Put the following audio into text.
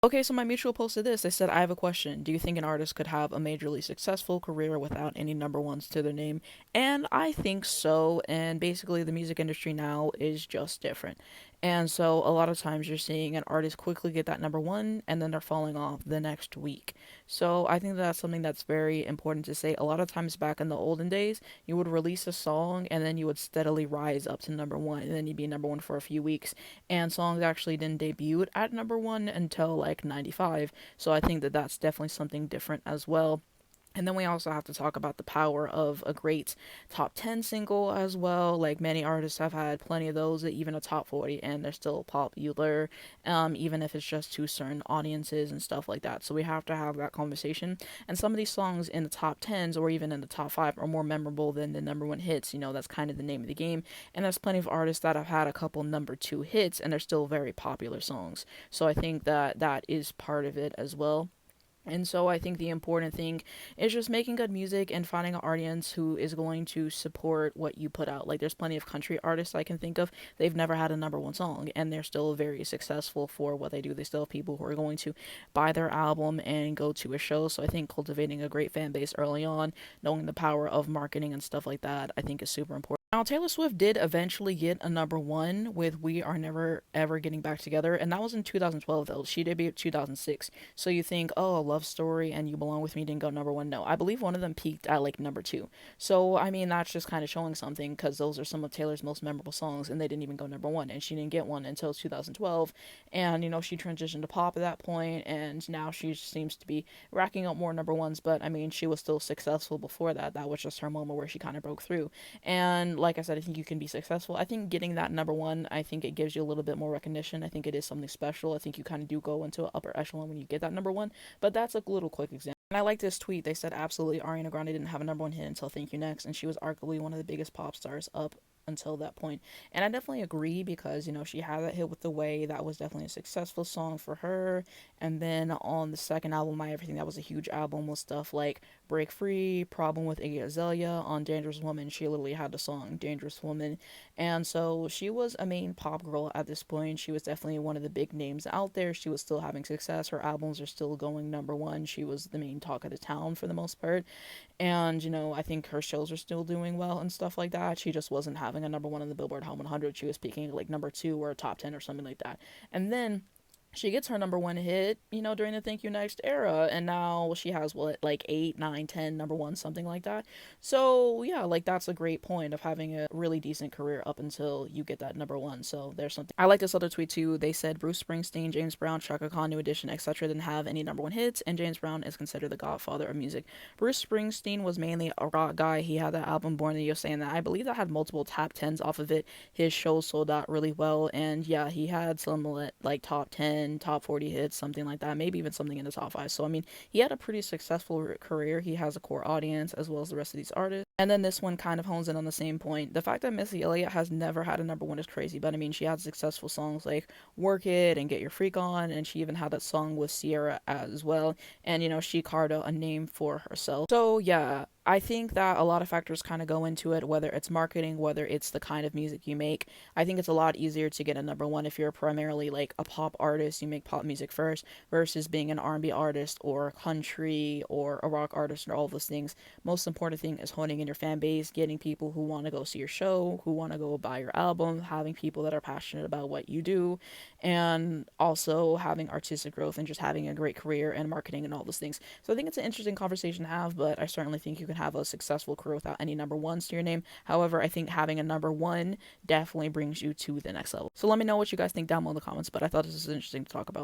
Okay, so my mutual posted this. They said, I have a question. Do you think an artist could have a majorly successful career without any number ones to their name? And I think so. And basically, the music industry now is just different. And so, a lot of times, you're seeing an artist quickly get that number one and then they're falling off the next week. So, I think that's something that's very important to say. A lot of times, back in the olden days, you would release a song and then you would steadily rise up to number one. And then you'd be number one for a few weeks, and songs actually didn't debut at number one until like 95. So I think that that's definitely something different as well. And then we also have to talk about the power of a great top 10 single as well. Like many artists have had plenty of those, even a top 40, and they're still popular, even if it's just to certain audiences and stuff like that. So we have to have that conversation. And some of these songs in the top 10s or even in the top 5 are more memorable than the number one hits. That's kind of the name of the game. And there's plenty of artists that have had a couple number two hits and they're still very popular songs. So I think that that is part of it as well. And so I think the important thing is just making good music and finding an audience who is going to support what you put out. Like there's plenty of country artists I can think of. They've never had a number one song and they're still very successful for what they do. They still have people who are going to buy their album and go to a show. So I think cultivating a great fan base early on, knowing the power of marketing and stuff like that, I think is super important. Now, Taylor Swift did eventually get a number one with We Are Never Ever Getting Back Together, and that was in 2012, though. She debuted 2006. So you think, oh, a love story and You Belong With Me didn't go number one. No, I believe one of them peaked at like number two. So, I mean, that's just kind of showing something because those are some of Taylor's most memorable songs, and they didn't even go number one, and she didn't get one until 2012. And, she transitioned to pop at that point, and now she seems to be racking up more number ones, but I mean, she was still successful before that. That was just her moment where she kind of broke through. And like I said, I think you can be successful. I think getting that number one, I think it gives you a little bit more recognition. I think it is something special. I think you kind of do go into an upper echelon when you get that number one. But that's a little quick example. And I like this tweet. They said absolutely Ariana Grande didn't have a number one hit until Thank You Next, and she was arguably one of the biggest pop stars up until that point. And I definitely agree because, she had that hit with The Way. That was definitely a successful song for her. And then on the second album, My Everything, that was a huge album with stuff like Break Free, Problem with Iggy Azalea. On Dangerous Woman, she literally had the song Dangerous Woman. And so she was a main pop girl at this point. She was definitely one of the big names out there. She was still having success. Her albums are still going number one. She was the main talk of the town for the most part. And, I think her shows are still doing well and stuff like that. She just wasn't having a number one on the Billboard Hot 100. She was peaking like number two or a top 10 or something like that. And then she gets her number one hit, during the Thank You Next era, and now she has what, like 8, 9, 10 number one, something like that. So yeah, like that's a great point of having a really decent career up until you get that number one. So there's something. I like this other tweet too. They said Bruce Springsteen, James Brown, Chaka Khan, New Edition, etc. didn't have any number one hits, and James Brown is considered the godfather of music. Bruce Springsteen was mainly a rock guy. He had that album Born in the USA, and that I believe that had multiple top tens off of it. His shows sold out really well, and yeah, he had some like top 10, top 40 hits, something like that, maybe even something in the top 5. So I mean, he had a pretty successful career. He has a core audience as well as the rest of these artists. And then this one kind of hones in on the same point. The fact that Missy Elliott has never had a number one is crazy, but I mean, she had successful songs like Work It and Get Your Freak On, and she even had that song with Sierra as well. And she carved out a name for herself. So yeah, I think that a lot of factors kind of go into it, whether it's marketing, whether it's the kind of music you make. I think it's a lot easier to get a number one if you're primarily like a pop artist, you make pop music first, versus being an R&B artist or country or a rock artist or all of those things. Most important thing is honing in your fan base, getting people who want to go see your show, who want to go buy your album, having people that are passionate about what you do, and also having artistic growth and just having a great career and marketing and all those things. So I think it's an interesting conversation to have, but I certainly think you can have a successful career without any number ones to your name. However, I think having a number one definitely brings you to the next level. So let me know what you guys think down below in the comments, but I thought this was interesting to talk about.